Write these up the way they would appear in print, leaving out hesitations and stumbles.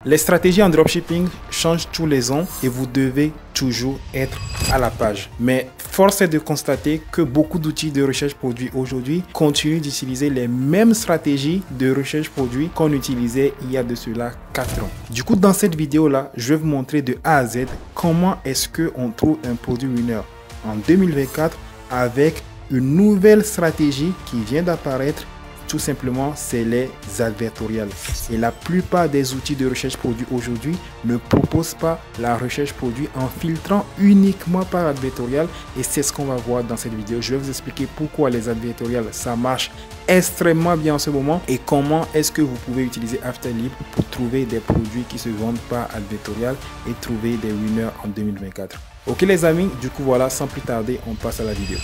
Les stratégies en dropshipping changent tous les ans et vous devez toujours être à la page. Mais force est de constater que beaucoup d'outils de recherche produits aujourd'hui continuent d'utiliser les mêmes stratégies de recherche produits qu'on utilisait il y a de cela 4 ans. Du coup, dans cette vidéo-là, je vais vous montrer de A à Z comment est-ce qu'on trouve un produit winner en 2024 avec une nouvelle stratégie qui vient d'apparaître. Tout simplement, c'est les advertoriales. Et la plupart des outils de recherche produit aujourd'hui ne proposent pas la recherche produit en filtrant uniquement par advertorial. Et c'est ce qu'on va voir dans cette vidéo. Je vais vous expliquer pourquoi les advertoriales, ça marche extrêmement bien en ce moment et comment est-ce que vous pouvez utiliser Afterlib pour trouver des produits qui se vendent par advertorial et trouver des winners en 2024. Ok les amis, du coup voilà, sans plus tarder, on passe à la vidéo.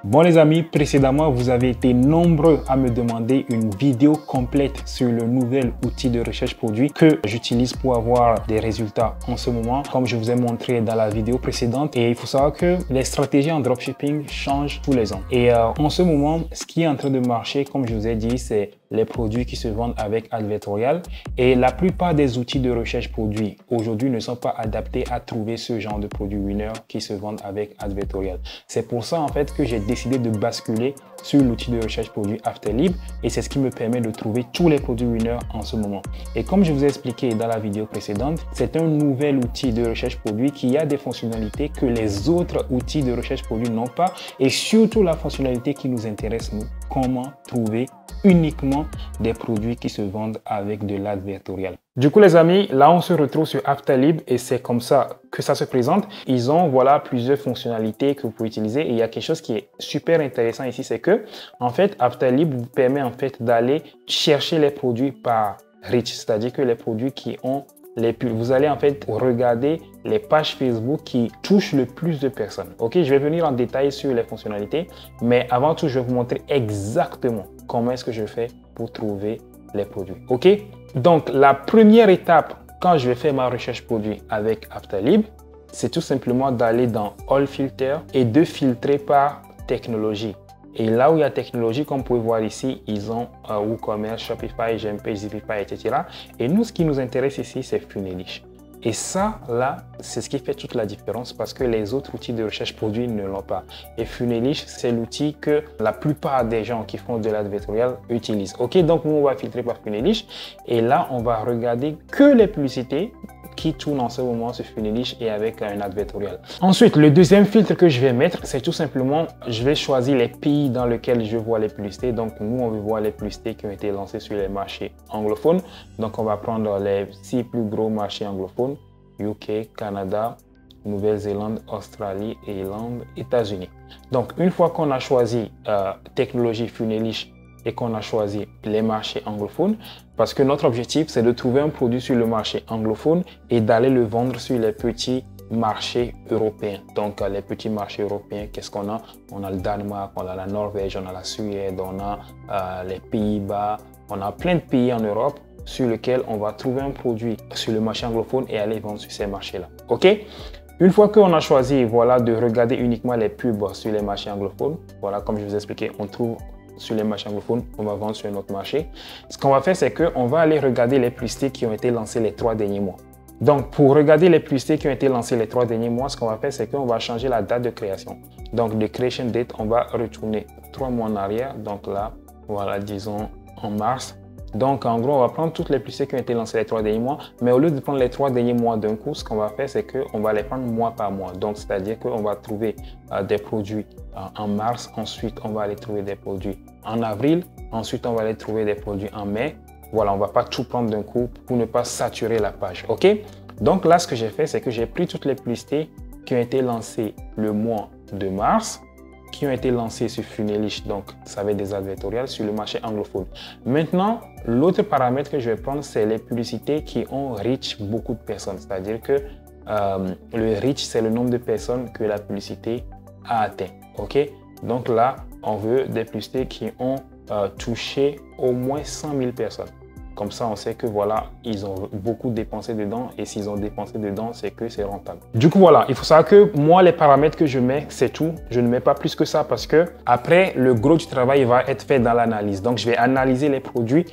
Bon les amis, précédemment vous avez été nombreux à me demander une vidéo complète sur le nouvel outil de recherche produit que j'utilise pour avoir des résultats en ce moment, comme je vous ai montré dans la vidéo précédente. Et il faut savoir que les stratégies en dropshipping changent tous les ans. Et en ce moment, ce qui est en train de marcher, comme je vous ai dit, c'est les produits qui se vendent avec advertorial. Et la plupart des outils de recherche produits aujourd'hui ne sont pas adaptés à trouver ce genre de produits winner qui se vendent avec advertorial. C'est pour ça en fait que j'ai décidé de basculer sur l'outil de recherche produit Afterlib et c'est ce qui me permet de trouver tous les produits winners en ce moment. Et comme je vous ai expliqué dans la vidéo précédente, c'est un nouvel outil de recherche produit qui a des fonctionnalités que les autres outils de recherche produit n'ont pas et surtout la fonctionnalité qui nous intéresse nous, comment trouver uniquement des produits qui se vendent avec de l'advertorial. Du coup les amis, là on se retrouve sur Afterlib et c'est comme ça que ça se présente. Ils ont voilà plusieurs fonctionnalités que vous pouvez utiliser et il y a quelque chose qui est super intéressant ici, c'est que en fait Afterlib vous permet en fait d'aller chercher les produits par reach, c'est-à-dire que les produits qui ont vous allez en fait regarder les pages Facebook qui touchent le plus de personnes. Ok, je vais venir en détail sur les fonctionnalités, mais avant tout, je vais vous montrer exactement comment est-ce que je fais pour trouver les produits. Ok, donc la première étape quand je vais faire ma recherche produit avec Afterlib, c'est tout simplement d'aller dans All Filter et de filtrer par technologie. Et là où il y a technologie, comme vous pouvez voir ici, ils ont WooCommerce, Shopify, GMP, Zipify, etc. Et nous, ce qui nous intéresse ici, c'est Funelish. Et ça, là, c'est ce qui fait toute la différence parce que les autres outils de recherche produit ne l'ont pas. Et Funelish, c'est l'outil que la plupart des gens qui font de l'advertorial utilisent. Ok, donc nous, on va filtrer par Funelish. Et là, on va regarder que les publicités qui tournent en ce moment sur Funelish et avec un advertorial. Ensuite, le deuxième filtre que je vais mettre, c'est tout simplement, je vais choisir les pays dans lesquels je vois les publicités. Donc, nous, on veut voir les publicités qui ont été lancées sur les marchés anglophones. Donc, on va prendre les 6 plus gros marchés anglophones, UK, Canada, Nouvelle-Zélande, Australie, Irlande, États-Unis. Donc, une fois qu'on a choisi technologie Funelish et qu'on a choisi les marchés anglophones, parce que notre objectif, c'est de trouver un produit sur le marché anglophone et d'aller le vendre sur les petits marchés européens. Donc, les petits marchés européens, qu'est-ce qu'on a? On a le Danemark, on a la Norvège, on a la Suède, on a les Pays-Bas, on a plein de pays en Europe sur lesquels on va trouver un produit sur le marché anglophone et aller vendre sur ces marchés-là. OK? Une fois qu'on a choisi voilà, de regarder uniquement les pubs sur les marchés anglophones, voilà, comme je vous ai expliqué, on trouve sur les marchés anglophones, on va vendre sur un autre marché. Ce qu'on va faire, c'est qu'on va aller regarder les publicités qui ont été lancées les 3 derniers mois. Donc, pour regarder les publicités qui ont été lancées les 3 derniers mois, ce qu'on va faire, c'est qu'on va changer la date de création. Donc, de creation date, on va retourner 3 mois en arrière. Donc là, voilà, disons en mars. Donc, en gros, on va prendre toutes les publicités qui ont été lancées les 3 derniers mois. Mais au lieu de prendre les 3 derniers mois d'un coup, ce qu'on va faire, c'est qu'on va les prendre mois par mois. Donc, c'est-à-dire qu'on va trouver des produits en mars. Ensuite, on va aller trouver des produits en avril. Ensuite, on va aller trouver des produits en mai. Voilà, on ne va pas tout prendre d'un coup pour ne pas saturer la page. OK? Donc là, ce que j'ai fait, c'est que j'ai pris toutes les publicités qui ont été lancées le mois de mars, qui ont été lancées sur Funelish, donc ça va être des advertorials sur le marché anglophone. Maintenant, l'autre paramètre que je vais prendre, c'est les publicités qui ont reach beaucoup de personnes. C'est-à-dire que le reach, c'est le nombre de personnes que la publicité a atteint. OK? Donc là, on veut des publicités qui ont toucher au moins 100 000 personnes. Comme ça, on sait que voilà, ils ont beaucoup dépensé dedans et s'ils ont dépensé dedans, c'est que c'est rentable. Du coup, voilà, il faut savoir que moi, les paramètres que je mets, c'est tout. Je ne mets pas plus que ça parce que après, le gros du travail va être fait dans l'analyse. Donc, je vais analyser les produits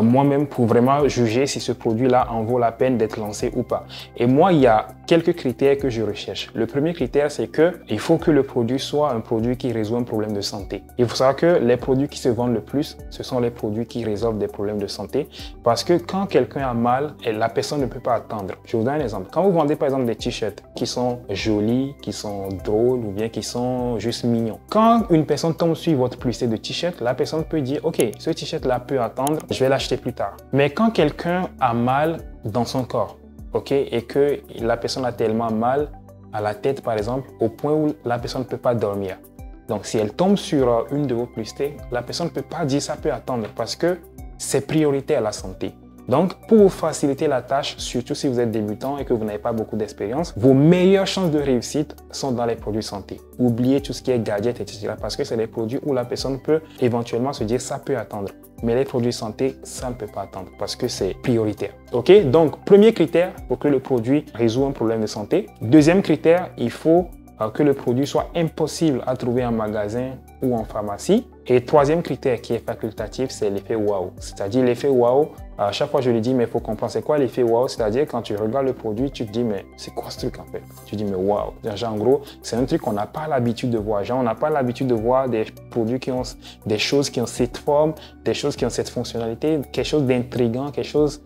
moi-même pour vraiment juger si ce produit-là en vaut la peine d'être lancé ou pas. Et moi, il y a quelques critères que je recherche. Le premier critère, c'est que il faut que le produit soit un produit qui résout un problème de santé. Il faut savoir que les produits qui se vendent le plus, ce sont les produits qui résolvent des problèmes de santé. Parce que quand quelqu'un a mal, la personne ne peut pas attendre. Je vous donne un exemple. Quand vous vendez par exemple des t-shirts qui sont jolis, qui sont drôles ou bien qui sont juste mignons. Quand une personne tombe sur votre publicité de t-shirt, la personne peut dire « Ok, ce t-shirt-là peut attendre, je vais l'acheter plus tard. » Mais quand quelqu'un a mal dans son corps, ok, et que la personne a tellement mal à la tête par exemple, au point où la personne ne peut pas dormir. Donc si elle tombe sur une de vos publicités, la personne ne peut pas dire « Ça peut attendre » parce que c'est prioritaire à la santé. Donc, pour vous faciliter la tâche, surtout si vous êtes débutant et que vous n'avez pas beaucoup d'expérience, vos meilleures chances de réussite sont dans les produits santé. Oubliez tout ce qui est gadget, etc. parce que c'est des produits où la personne peut éventuellement se dire ça peut attendre. Mais les produits santé, ça ne peut pas attendre parce que c'est prioritaire. Ok? Donc, premier critère pour que le produit résout un problème de santé. Deuxième critère, il faut que le produit soit impossible à trouver en magasin ou en pharmacie. Et troisième critère qui est facultatif, c'est l'effet wow. C'est-à-dire l'effet wow, à chaque fois je le dis, mais il faut comprendre c'est quoi l'effet wow. C'est-à-dire quand tu regardes le produit, tu te dis, mais c'est quoi ce truc en fait? Tu te dis, mais wow. Genre, en gros, c'est un truc qu'on n'a pas l'habitude de voir. Genre, on n'a pas l'habitude de voir des produits qui ont des choses qui ont cette forme, des choses qui ont cette fonctionnalité, quelque chose d'intriguant, quelque chose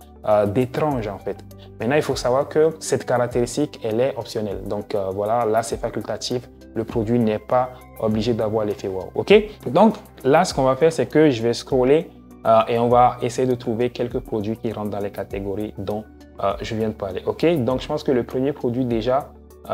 d'étrange en fait. Maintenant, il faut savoir que cette caractéristique, elle est optionnelle. Donc voilà, là c'est facultatif. Le produit n'est pas obligé d'avoir l'effet wow. Ok? Donc là, ce qu'on va faire, c'est que je vais scroller et on va essayer de trouver quelques produits qui rentrent dans les catégories dont je viens de parler. Ok? Donc je pense que le premier produit déjà,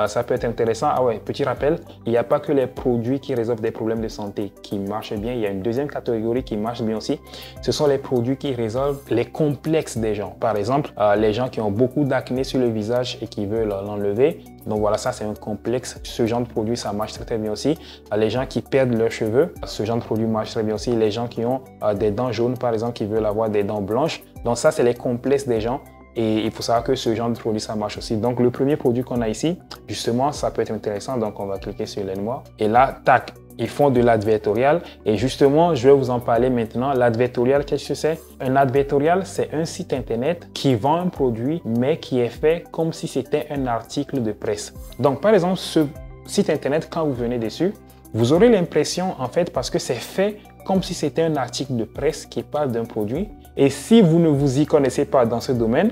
ça peut être intéressant. Ah ouais, petit rappel, il n'y a pas que les produits qui résolvent des problèmes de santé qui marchent bien. Il y a une deuxième catégorie qui marche bien aussi. Ce sont les produits qui résolvent les complexes des gens. Par exemple, les gens qui ont beaucoup d'acné sur le visage et qui veulent l'enlever. Donc voilà, ça c'est un complexe. Ce genre de produit, ça marche très très bien aussi. Les gens qui perdent leurs cheveux, ce genre de produit marche très bien aussi. Les gens qui ont des dents jaunes, par exemple, qui veulent avoir des dents blanches. Donc ça, c'est les complexes des gens. Et il faut savoir que ce genre de produit, ça marche aussi. Donc, le premier produit qu'on a ici, justement, ça peut être intéressant. Donc, on va cliquer sur l'aide-moi. Et là, tac, ils font de l'advertorial. Et justement, je vais vous en parler maintenant. L'advertorial, qu'est-ce que c'est? Un advertorial, c'est un site internet qui vend un produit, mais qui est fait comme si c'était un article de presse. Donc, par exemple, ce site internet, quand vous venez dessus, vous aurez l'impression, en fait, parce que c'est fait comme si c'était un article de presse qui parle d'un produit. Et si vous ne vous y connaissez pas dans ce domaine,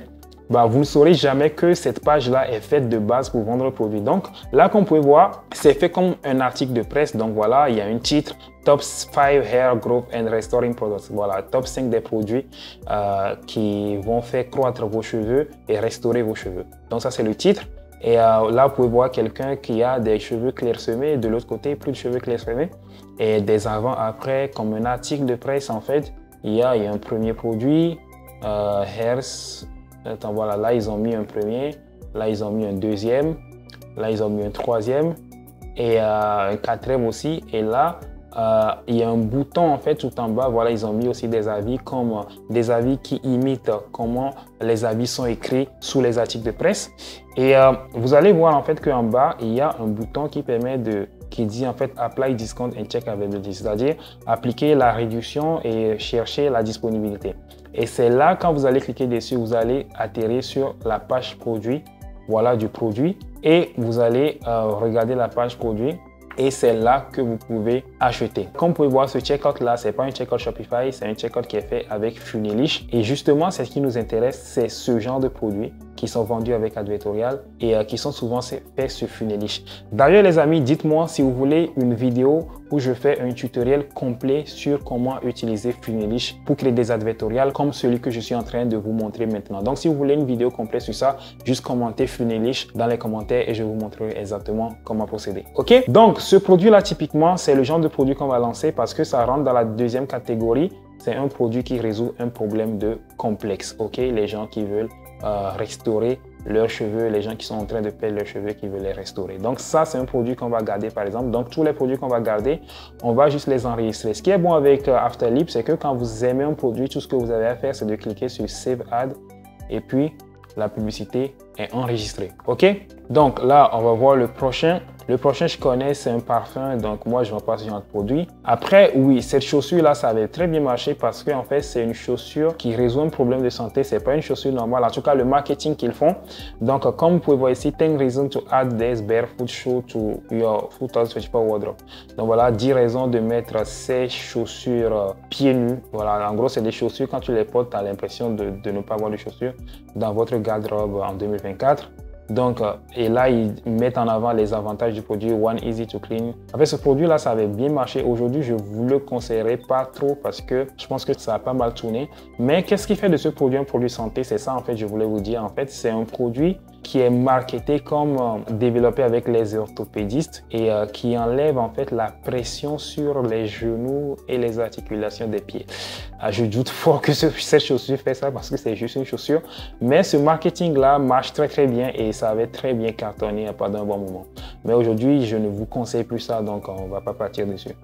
vous ne saurez jamais que cette page-là est faite de base pour vendre le produit. Donc là, comme vous pouvez voir, c'est fait comme un article de presse. Donc voilà, il y a un titre, Top 5 Hair Growth and Restoring Products. Voilà, top 5 des produits qui vont faire croître vos cheveux et restaurer vos cheveux. Donc ça, c'est le titre. Et là, vous pouvez voir quelqu'un qui a des cheveux clairsemés. De l'autre côté, plus de cheveux clairsemés. Et des avant-après, comme un article de presse, en fait, il y a un premier produit, Hairs. Attends, voilà, là, ils ont mis un premier. Là, ils ont mis un deuxième. Là, ils ont mis un troisième. Et un quatrième aussi. Et là, il y a un bouton, en fait, tout en bas. Voilà, ils ont mis aussi des avis comme des avis qui imitent comment les avis sont écrits sous les articles de presse. Et vous allez voir, en fait, qu'en bas, il y a un bouton qui permet qui dit en fait apply discount and check availability, c'est-à-dire appliquer la réduction et chercher la disponibilité. Et c'est là, quand vous allez cliquer dessus, vous allez atterrir sur la page produit, voilà, du produit, et vous allez regarder la page produit. Et c'est là que vous pouvez acheter. Comme vous pouvez voir, ce checkout là, c'est pas un checkout Shopify, c'est un checkout qui est fait avec Funelish. Et justement, ce qui nous intéresse, c'est ce genre de produits qui sont vendus avec Advertorial et qui sont souvent faits sur Funelish. D'ailleurs, les amis, dites-moi si vous voulez une vidéo où je fais un tutoriel complet sur comment utiliser Funelish pour créer des advertorials comme celui que je suis en train de vous montrer maintenant. Donc, si vous voulez une vidéo complète sur ça, juste commentez Funelish dans les commentaires et je vous montrerai exactement comment procéder. Ok? Donc, ce produit-là, typiquement, c'est le genre de produit qu'on va lancer parce que ça rentre dans la deuxième catégorie. C'est un produit qui résout un problème de complexe. Ok? Les gens qui veulent restaurer leurs cheveux, les gens qui sont en train de perdre leurs cheveux, qui veulent les restaurer. Donc ça, c'est un produit qu'on va garder par exemple. Donc tous les produits qu'on va garder, on va juste les enregistrer. Ce qui est bon avec Afterlib, c'est que quand vous aimez un produit, tout ce que vous avez à faire, c'est de cliquer sur Save Ad et puis la publicité est enregistrée. OK? Donc là, on va voir le prochain. Le prochain, je connais, c'est un parfum. Donc moi, je ne vends pas ce genre de produit. Après, oui, cette chaussure-là, ça avait très bien marché parce qu'en fait, c'est une chaussure qui résout un problème de santé. Ce n'est pas une chaussure normale. En tout cas, le marketing qu'ils font. Donc, comme vous pouvez voir ici, 10 reasons to add this barefoot shoe to your foot wardrobe. Donc voilà, 10 raisons de mettre ces chaussures pieds nus. Voilà, en gros, c'est des chaussures, quand tu les portes, tu as l'impression de ne pas avoir de chaussures dans votre garde-robe en 2024. Donc, et là, ils mettent en avant les avantages du produit One Easy to Clean. En fait, ce produit-là, ça avait bien marché. Aujourd'hui, je ne vous le conseillerais pas trop parce que je pense que ça a pas mal tourné. Mais qu'est-ce qui fait de ce produit un produit santé? C'est ça, en fait, je voulais vous dire. En fait, c'est un produit qui est marketé comme développé avec les orthopédistes et qui enlève en fait la pression sur les genoux et les articulations des pieds. Je doute fort que cette chaussure fait ça parce que c'est juste une chaussure, mais ce marketing-là marche très bien et ça avait très bien cartonné pendant un bon moment. Mais aujourd'hui, je ne vous conseille plus ça, donc on ne va pas partir dessus.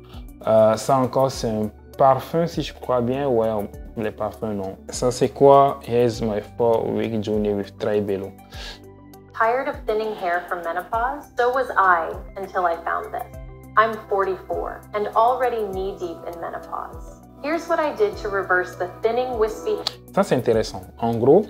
Ça encore, c'est un parfum, si je crois bien. Ouais, les parfums, non. Ça, c'est quoi? Here's my 4-week journey with Tribello. Tired of thinning hair from menopause? So was I until I found this. I'm 44 and already knee-deep in menopause. Here's what I did to reverse the thinning, wispy... Ça, c'est intéressant. En gros,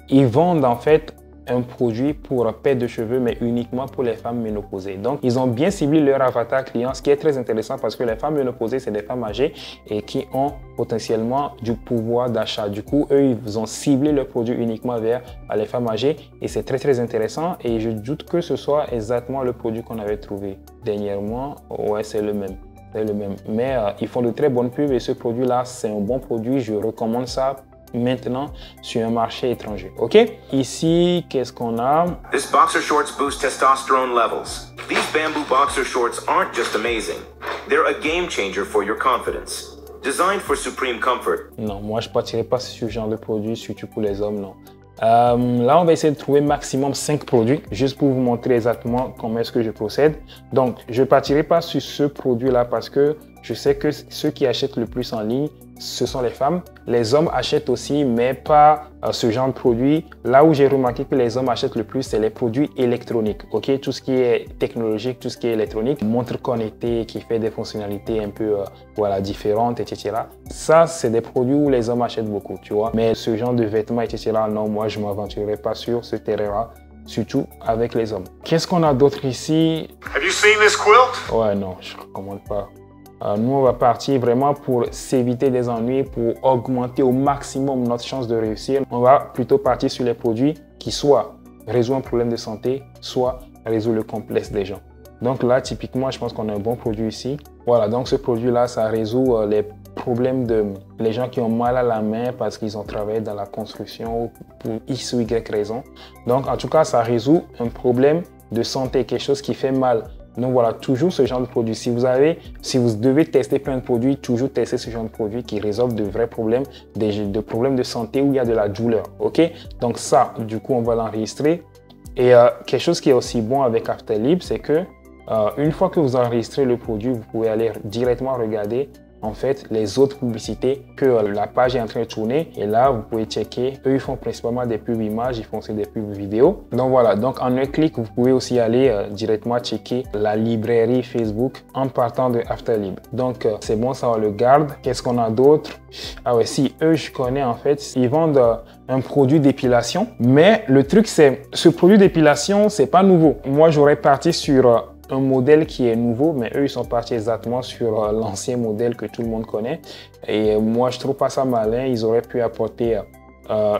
ils vendent en fait un produit pour perte de cheveux, mais uniquement pour les femmes ménopausées. Donc, ils ont bien ciblé leur avatar client, ce qui est très intéressant parce que les femmes ménopausées, c'est des femmes âgées et qui ont potentiellement du pouvoir d'achat. Du coup, eux, ils ont ciblé leur produit uniquement vers les femmes âgées et c'est très intéressant et je doute que ce soit exactement le produit qu'on avait trouvé dernièrement. Ouais, c'est le même. Mais ils font de très bonnes pubs et ce produit-là, c'est un bon produit. Je recommande ça maintenant sur un marché étranger. OK? Ici, qu'est-ce qu'on a? This boxer shorts boost testosterone levels. These bamboo boxer shorts aren't just amazing. They're a game changer for your confidence. Designed for supreme comfort. Non, moi, je ne partirai pas sur ce genre de produit, surtout pour les hommes, non. Là, on va essayer de trouver maximum 5 produits, juste pour vous montrer exactement comment est-ce que je procède. Donc, je ne partirai pas sur ce produit-là parce que je sais que ceux qui achètent le plus en ligne, ce sont les femmes. Les hommes achètent aussi, mais pas ce genre de produit. Là où j'ai remarqué que les hommes achètent le plus, c'est les produits électroniques. Ok, tout ce qui est technologique, tout ce qui est électronique, montre connectée qui fait des fonctionnalités un peu voilà, différentes, etc. Ça, c'est des produits où les hommes achètent beaucoup, tu vois. Mais ce genre de vêtements, etc., non, moi, je ne m'aventurerai pas sur ce terrain-là, surtout avec les hommes. Qu'est-ce qu'on a d'autre ici? Have you seen this quilt? Ouais, non, je ne recommande pas. Nous, on va partir vraiment pour s'éviter des ennuis, pour augmenter au maximum notre chance de réussir. On va plutôt partir sur les produits qui soit résout un problème de santé, soit résout le complexe des gens. Donc là, typiquement, je pense qu'on a un bon produit ici. Voilà, donc ce produit-là, ça résout les problèmes de les gens qui ont mal à la main parce qu'ils ont travaillé dans la construction pour X ou Y raison. Donc, en tout cas, ça résout un problème de santé, quelque chose qui fait mal. Donc voilà, toujours ce genre de produit. Si vous devez tester plein de produits, toujours tester ce genre de produit qui résolvent de vrais problèmes, de problèmes de santé où il y a de la douleur. Ok? Donc ça, du coup, on va l'enregistrer. Et quelque chose qui est aussi bon avec Afterlib, c'est que une fois que vous enregistrez le produit, vous pouvez aller directement regarder en fait les autres publicités que la page est en train de tourner et là vous pouvez checker. Eux ils font principalement des pubs images, ils font aussi des pubs vidéo. Donc voilà, donc en un clic vous pouvez aussi aller directement checker la librairie Facebook en partant de Afterlib. Donc c'est bon, ça on le garde. Qu'est-ce qu'on a d'autre? Ah ouais, si eux je connais en fait, ils vendent un produit d'épilation, mais le truc c'est ce produit d'épilation c'est pas nouveau. Moi j'aurais parti sur un modèle qui est nouveau, mais eux ils sont partis exactement sur l'ancien modèle que tout le monde connaît et moi je trouve pas ça malin. Ils auraient pu apporter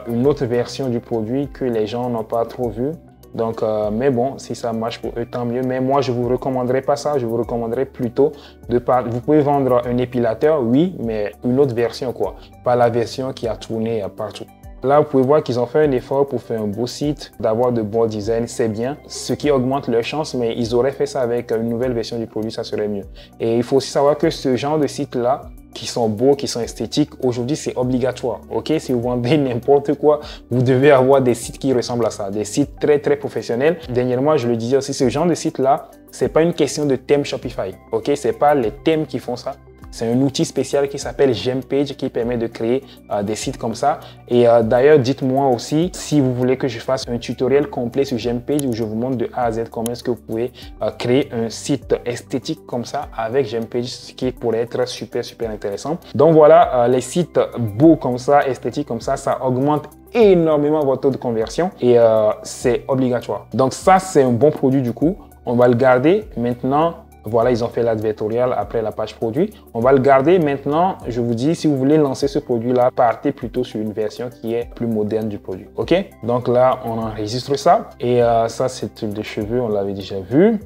une autre version du produit que les gens n'ont pas trop vu. Donc mais bon, si ça marche pour eux tant mieux, mais moi je vous recommanderais pas ça. Je vous recommanderais plutôt vous pouvez vendre un épilateur, oui, mais une autre version quoi, pas la version qui a tourné partout. Là, vous pouvez voir qu'ils ont fait un effort pour faire un beau site, d'avoir de bons designs, c'est bien, ce qui augmente leurs chances, mais ils auraient fait ça avec une nouvelle version du produit, ça serait mieux. Et il faut aussi savoir que ce genre de site-là, qui sont beaux, qui sont esthétiques, aujourd'hui c'est obligatoire. Ok, si vous vendez n'importe quoi, vous devez avoir des sites qui ressemblent à ça, des sites très professionnels. Dernièrement, je le disais aussi, ce genre de site là, c'est pas une question de thème Shopify. Ok, c'est pas les thèmes qui font ça. C'est un outil spécial qui s'appelle Gempage qui permet de créer des sites comme ça. Et d'ailleurs, dites-moi aussi si vous voulez que je fasse un tutoriel complet sur Gempage où je vous montre de A à Z comment est-ce que vous pouvez créer un site esthétique comme ça avec Gempage, ce qui pourrait être super intéressant. Donc voilà, les sites beaux comme ça, esthétiques comme ça augmente énormément votre taux de conversion et c'est obligatoire. Donc ça, c'est un bon produit du coup. On va le garder maintenant. Voilà, ils ont fait l'advertorial après la page produit. On va le garder maintenant. Je vous dis, si vous voulez lancer ce produit-là, partez plutôt sur une version qui est plus moderne du produit. OK? Donc là, on enregistre ça. Et ça, c'est des cheveux, on l'avait déjà vu.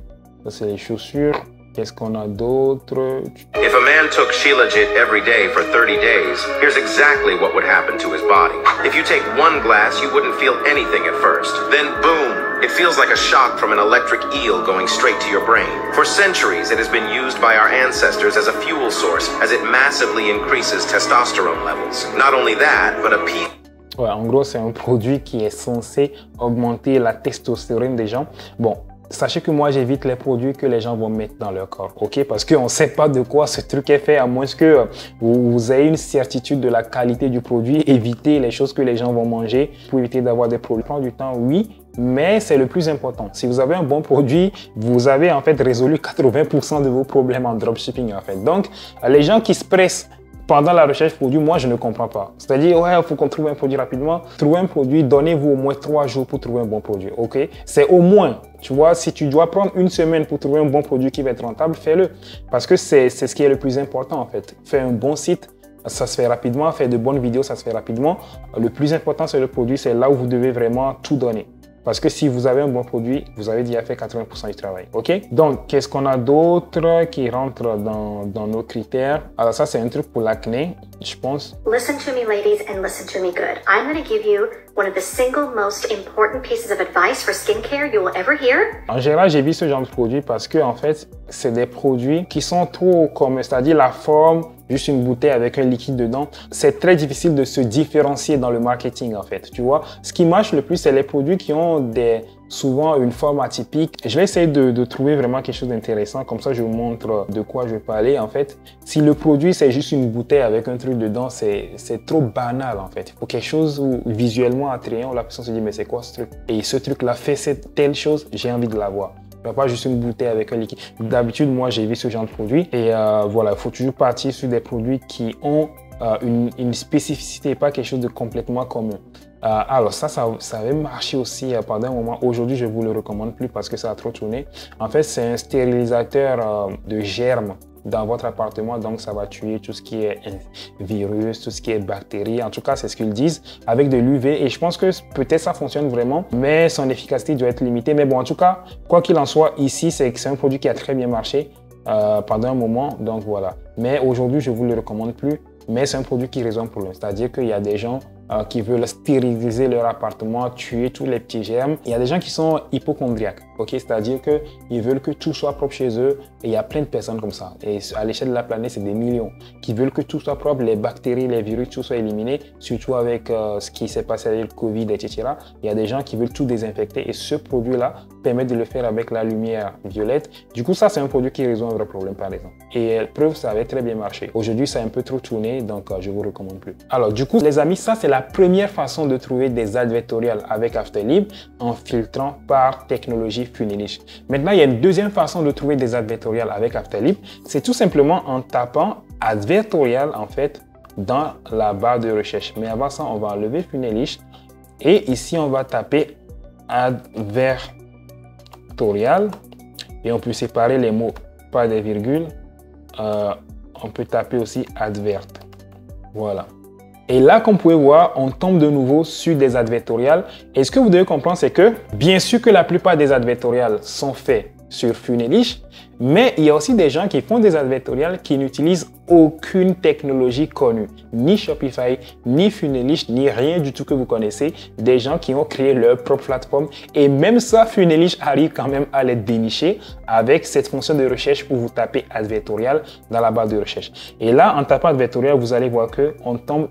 Ça, c'est les chaussures. Qu'est-ce qu'on a d'autre? If a man took Shilajit every day for 30 days, here's exactly what would happen to his body. If you take one glass, you wouldn't feel anything at first. Then boom! It feels like a shock from an electric eel going straight to your brain. For centuries, it has been used by our ancestors as a fuel source as it massively increases testosterone levels. Not only that, but a piece... Ouais, en gros, c'est un produit qui est censé augmenter la testostérone des gens. Bon, sachez que moi, j'évite les produits que les gens vont mettre dans leur corps, ok? Parce qu'on ne sait pas de quoi ce truc est fait, à moins que vous ayez une certitude de la qualité du produit. Évitez les choses que les gens vont manger pour éviter d'avoir des problèmes. Prendre du temps, oui, mais c'est le plus important. Si vous avez un bon produit, vous avez en fait résolu 80% de vos problèmes en dropshipping en fait. Donc, les gens qui se pressent pendant la recherche produit, moi, je ne comprends pas. C'est-à-dire, ouais, il faut qu'on trouve un produit rapidement. Trouver un produit, donnez-vous au moins 3 jours pour trouver un bon produit, ok? C'est au moins, tu vois, si tu dois prendre une semaine pour trouver un bon produit qui va être rentable, fais-le. Parce que c'est ce qui est le plus important, en fait. Fais un bon site, ça se fait rapidement. Faire de bonnes vidéos, ça se fait rapidement. Le plus important, c'est le produit. C'est là où vous devez vraiment tout donner. Parce que si vous avez un bon produit, vous avez déjà fait 80% du travail, ok? Donc, qu'est-ce qu'on a d'autre qui rentre dans nos critères? Alors ça, c'est un truc pour l'acné, je pense. Listen to me, ladies, and listen to me good. I'm going to give you one of the single most important pieces of advice for skincare you will ever hear. En général, j'ai vu ce genre de produit parce que, en fait, c'est des produits qui sont trop comme, c'est-à-dire la forme, juste une bouteille avec un liquide dedans. C'est très difficile de se différencier dans le marketing, en fait. Tu vois, ce qui marche le plus, c'est les produits qui ont souvent une forme atypique. Je vais essayer de trouver vraiment quelque chose d'intéressant. Comme ça, je vous montre de quoi je vais parler. En fait, si le produit, c'est juste une bouteille avec un truc dedans, c'est trop banal, en fait. Il faut quelque chose où, visuellement attrayant, où la personne se dit, mais c'est quoi ce truc? Et ce truc-là fait cette telle chose, j'ai envie de l'avoir. Pas juste une bouteille avec un liquide. D'habitude, moi, j'ai vu ce genre de produit. Et voilà, il faut toujours partir sur des produits qui ont une spécificité, pas quelque chose de complètement commun. Alors ça avait marché aussi pendant un moment. Aujourd'hui, je ne vous le recommande plus parce que ça a trop tourné. En fait, c'est un stérilisateur de germes dans votre appartement, donc ça va tuer tout ce qui est virus, tout ce qui est bactéries. En tout cas, c'est ce qu'ils disent avec de l'UV. Et je pense que peut-être ça fonctionne vraiment, mais son efficacité doit être limitée. Mais bon, en tout cas, quoi qu'il en soit, ici, c'est un produit qui a très bien marché pendant un moment. Donc voilà. Mais aujourd'hui, je ne vous le recommande plus. Mais c'est un produit qui résonne pour eux. C'est-à-dire qu'il y a des gens qui veulent stériliser leur appartement, tuer tous les petits germes. Il y a des gens qui sont hypochondriaques, ok? C'est-à-dire qu'ils veulent que tout soit propre chez eux. Et il y a plein de personnes comme ça. Et à l'échelle de la planète, c'est des millions qui veulent que tout soit propre, les bactéries, les virus, tout soit éliminé. Surtout avec ce qui s'est passé avec le Covid, etc. Il y a des gens qui veulent tout désinfecter. Et ce produit-là permet de le faire avec la lumière violette. Du coup, ça, c'est un produit qui résout un vrai problème, par exemple. Et preuve, ça avait très bien marché. Aujourd'hui, ça a un peu trop tourné, donc je ne vous recommande plus. Alors, du coup, les amis, ça, c'est la première façon de trouver des advertorials avec Afterlib en filtrant par technologie Funilish. Maintenant, il y a une deuxième façon de trouver des advertorials avec Afterlib. C'est tout simplement en tapant advertorial, en fait, dans la barre de recherche. Mais avant ça, on va enlever Funilish. Et ici, on va taper advertorial. Et on peut séparer les mots par des virgules. On peut taper aussi advert. Voilà. Et là, comme vous pouvez voir, on tombe de nouveau sur des advertorials. Et ce que vous devez comprendre, c'est que bien sûr que la plupart des advertorials sont faits sur Funelish, mais il y a aussi des gens qui font des advertorials qui n'utilisent aucune technologie connue, ni Shopify, ni Funelish, ni rien du tout que vous connaissez. Des gens qui ont créé leur propre plateforme et même ça, Funelish arrive quand même à les dénicher avec cette fonction de recherche où vous tapez advertorial dans la barre de recherche. Et là, en tapant advertorial, vous allez voir qu'on tombe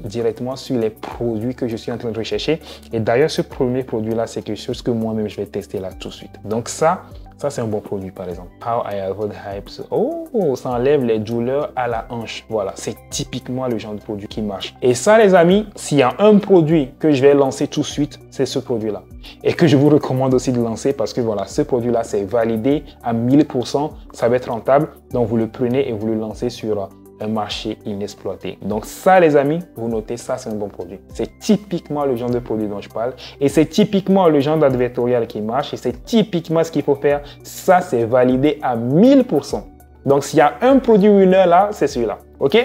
directement sur les produits que je suis en train de rechercher. Et d'ailleurs, ce premier produit-là, c'est quelque chose que moi-même, je vais tester là tout de suite. Donc ça c'est un bon produit, par exemple. How I Avoid Hypes. Oh, ça enlève les douleurs à la hanche. Voilà, c'est typiquement le genre de produit qui marche. Et ça, les amis, s'il y a un produit que je vais lancer tout de suite, c'est ce produit-là. Et que je vous recommande aussi de lancer parce que voilà, ce produit-là, c'est validé à 1000%. Ça va être rentable. Donc, vous le prenez et vous le lancez sur un marché inexploité. Donc ça, les amis, vous notez, ça, c'est un bon produit. C'est typiquement le genre de produit dont je parle. Et c'est typiquement le genre d'advertorial qui marche. Et c'est typiquement ce qu'il faut faire. Ça, c'est validé à 1000%. Donc, s'il y a un produit winner là, c'est celui-là. OK?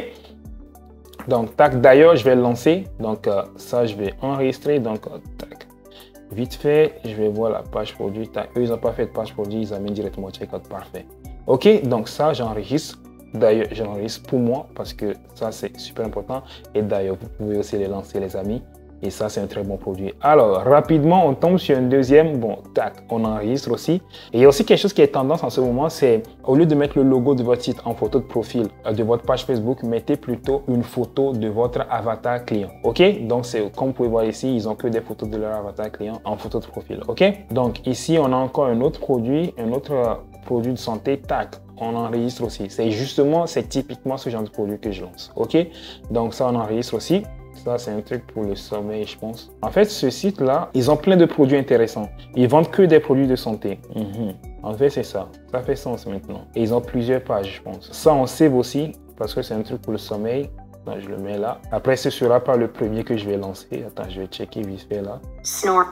Donc, tac, d'ailleurs, je vais le lancer. Donc, ça, je vais enregistrer. Donc, tac. Vite fait, je vais voir la page produit. Tac. Eux, ils n'ont pas fait de page produit. Ils amènent directement au checkout. Parfait. OK? Donc, ça, j'enregistre. D'ailleurs, j'enregistre pour moi parce que ça, c'est super important. Et d'ailleurs, vous pouvez aussi les lancer, les amis. Et ça, c'est un très bon produit. Alors, rapidement, on tombe sur un deuxième. Bon, tac, on enregistre aussi. Et il y a aussi quelque chose qui est tendance en ce moment, c'est au lieu de mettre le logo de votre site en photo de profil de votre page Facebook, mettez plutôt une photo de votre avatar client. OK? Donc, c'est comme vous pouvez voir ici, ils ont que des photos de leur avatar client en photo de profil. OK? Donc, ici, on a encore un autre produit de santé, tac. On enregistre aussi. C'est typiquement ce genre de produit que je lance. OK? Donc, ça, on enregistre aussi. Ça, c'est un truc pour le sommeil, je pense. En fait, ce site-là, ils ont plein de produits intéressants. Ils vendent que des produits de santé. En fait, c'est ça. Ça fait sens maintenant. Et ils ont plusieurs pages, je pense. Ça, on save aussi parce que c'est un truc pour le sommeil. Donc, je le mets là. Après, ce sera pas le premier que je vais lancer. Attends, je vais checker vite fait là. Snore.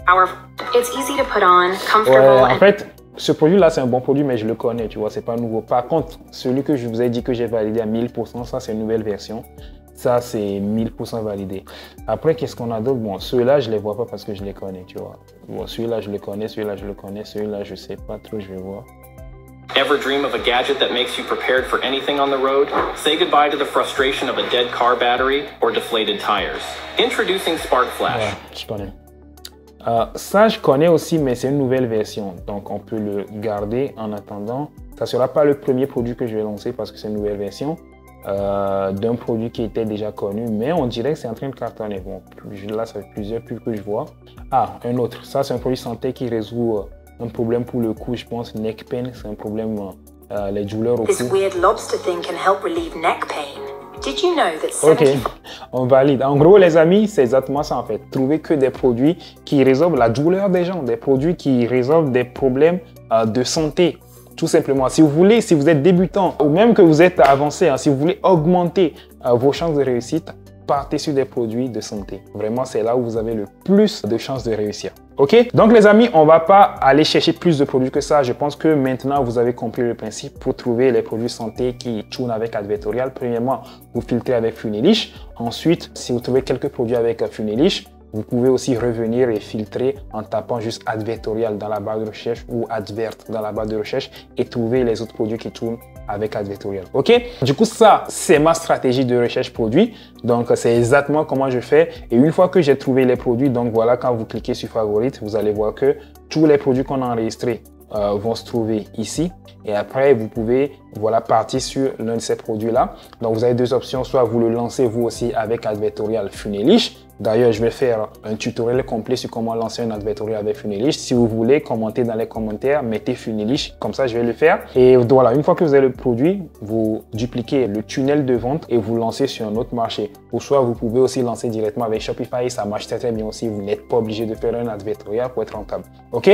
Powerful. It's easy to put on, comfortable. Ouais, en fait, ce produit-là, c'est un bon produit, mais je le connais, tu vois, c'est pas nouveau. Par contre, celui que je vous ai dit que j'ai validé à 1000%, ça, c'est une nouvelle version. Ça, c'est 1000% validé. Après, qu'est-ce qu'on a d'autre? Bon, ceux-là, je les vois pas parce que je les connais, tu vois. Bon, celui-là, je le connais, celui-là, je le connais, celui-là, je sais pas trop, je vais voir. Ever dream of a gadget that makes you prepared for anything on the road? Say goodbye to the frustration of a dead car battery or deflated tires. Introducing Spark Flash. Ouais, je connais. Ça, je connais aussi, mais c'est une nouvelle version. Donc, on peut le garder en attendant. Ça ne sera pas le premier produit que je vais lancer parce que c'est une nouvelle version d'un produit qui était déjà connu. Mais on dirait que c'est en train de cartonner. Bon, là, ça fait plusieurs pubs que je vois. Ah, un autre. Ça, c'est un produit santé qui résout un problème pour le cou, je pense. Neck pain, c'est un problème, les douleurs au cou. This weird lobster thing can help relieve neck pain. Did you know that Ok, on valide. En gros, les amis, c'est exactement ça en fait. Trouver que des produits qui résolvent la douleur des gens, des produits qui résolvent des problèmes de santé. Tout simplement, si vous êtes débutant ou même que vous êtes avancé, si vous voulez augmenter vos chances de réussite, partez sur des produits de santé. Vraiment, c'est là où vous avez le plus de chances de réussir. OK? Donc, les amis, on ne va pas aller chercher plus de produits que ça. Je pense que maintenant, vous avez compris le principe pour trouver les produits santé qui tournent avec advertorial. Premièrement, vous filtrez avec Funelish. Ensuite, si vous trouvez quelques produits avec Funelish, vous pouvez aussi revenir et filtrer en tapant juste advertorial dans la barre de recherche ou advert dans la barre de recherche et trouver les autres produits qui tournent avec advertorial. OK? Du coup, ça, c'est ma stratégie de recherche produit. Donc, c'est exactement comment je fais. Et une fois que j'ai trouvé les produits, donc voilà, quand vous cliquez sur favorites, vous allez voir que tous les produits qu'on a enregistrés vont se trouver ici. Et après, vous pouvez partir sur l'un de ces produits-là. Donc, vous avez deux options. Soit vous le lancez vous aussi avec advertorial Funelish. D'ailleurs, je vais faire un tutoriel complet sur comment lancer un advertorial avec Funelish. Si vous voulez, commentez dans les commentaires, mettez Funelish. Comme ça, je vais le faire. Et voilà, une fois que vous avez le produit, vous dupliquez le tunnel de vente et vous lancez sur un autre marché. Ou soit vous pouvez aussi lancer directement avec Shopify. Ça marche très, très bien aussi. Vous n'êtes pas obligé de faire un advertorial pour être rentable. OK?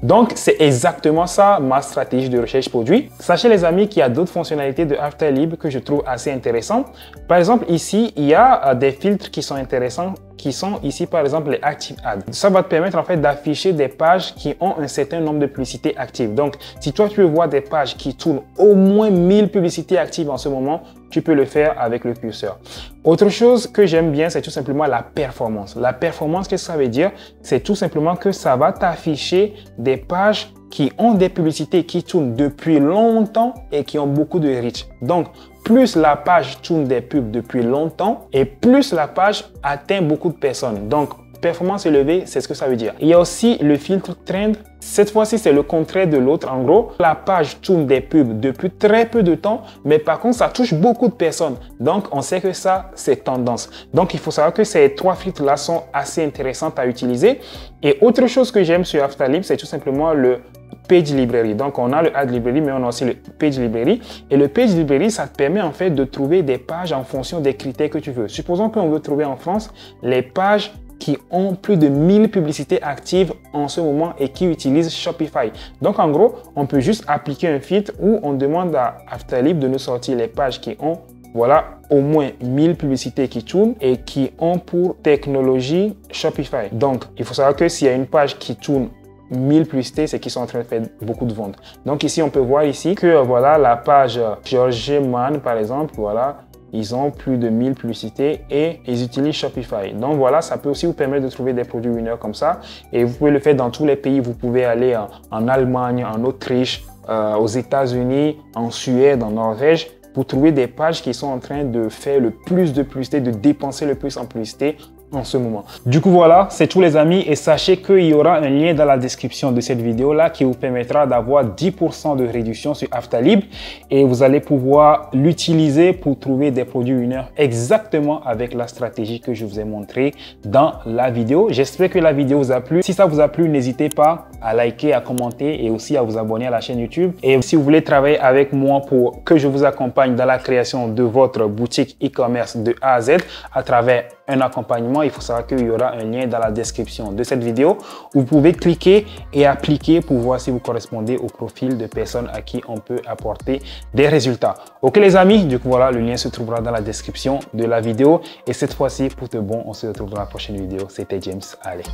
Donc, c'est exactement ça, ma stratégie de recherche produit. Sachez, les amis, qu'il y a d'autres fonctionnalités de Afterlib que je trouve assez intéressantes. Par exemple, ici, il y a des filtres qui sont intéressants, qui sont ici, par exemple, les Active Ads. Ça va te permettre, en fait, d'afficher des pages qui ont un certain nombre de publicités actives. Donc, si toi, tu veux voir des pages qui tournent au moins 1000 publicités actives en ce moment, tu peux le faire avec le curseur. Autre chose que j'aime bien, c'est tout simplement la performance. La performance, qu'est-ce que ça veut dire? C'est tout simplement que ça va t'afficher des pages qui ont des publicités qui tournent depuis longtemps et qui ont beaucoup de reach. Donc, plus la page tourne des pubs depuis longtemps et plus la page atteint beaucoup de personnes. Donc, performance élevée, c'est ce que ça veut dire. Il y a aussi le filtre trend. Cette fois-ci, c'est le contraire de l'autre. En gros, la page tourne des pubs depuis très peu de temps, mais par contre, ça touche beaucoup de personnes. Donc, on sait que ça, c'est tendance. Donc, il faut savoir que ces trois filtres-là sont assez intéressants à utiliser. Et autre chose que j'aime sur Afterlib, c'est tout simplement le Page Library. Donc, on a le Ad Library, mais on a aussi le Page Library. Et le Page Library, ça te permet en fait de trouver des pages en fonction des critères que tu veux. Supposons qu'on veut trouver en France les pages qui ont plus de 1000 publicités actives en ce moment et qui utilisent Shopify. Donc, en gros, on peut juste appliquer un filtre où on demande à Afterlib de nous sortir les pages qui ont, voilà, au moins 1000 publicités qui tournent et qui ont pour technologie Shopify. Donc, il faut savoir que s'il y a une page qui tourne 1000 publicités, c'est qu'ils sont en train de faire beaucoup de ventes. Donc, ici, on peut voir ici que, voilà, la page George Mann, par exemple, voilà, ils ont plus de 1000 publicités et ils utilisent Shopify. Donc voilà, ça peut aussi vous permettre de trouver des produits winners comme ça. Et vous pouvez le faire dans tous les pays. Vous pouvez aller en Allemagne, en Autriche, aux États-Unis, en Suède, en Norvège, pour trouver des pages qui sont en train de faire le plus de publicité, de dépenser le plus en publicité en ce moment. Du coup, voilà, c'est tout les amis et sachez qu'il y aura un lien dans la description de cette vidéo là qui vous permettra d'avoir 10% de réduction sur Afterlib et vous allez pouvoir l'utiliser pour trouver des produits winners exactement avec la stratégie que je vous ai montré dans la vidéo. J'espère que la vidéo vous a plu. Si ça vous a plu, n'hésitez pas à liker, à commenter et aussi à vous abonner à la chaîne YouTube. Et si vous voulez travailler avec moi pour que je vous accompagne dans la création de votre boutique e-commerce de A à Z à travers un accompagnement, il faut savoir qu'il y aura un lien dans la description de cette vidéo où vous pouvez cliquer et appliquer pour voir si vous correspondez au profil de personnes à qui on peut apporter des résultats. Ok les amis, du coup voilà, le lien se trouvera dans la description de la vidéo et cette fois-ci pour de bon, on se retrouve dans la prochaine vidéo. C'était James, allez.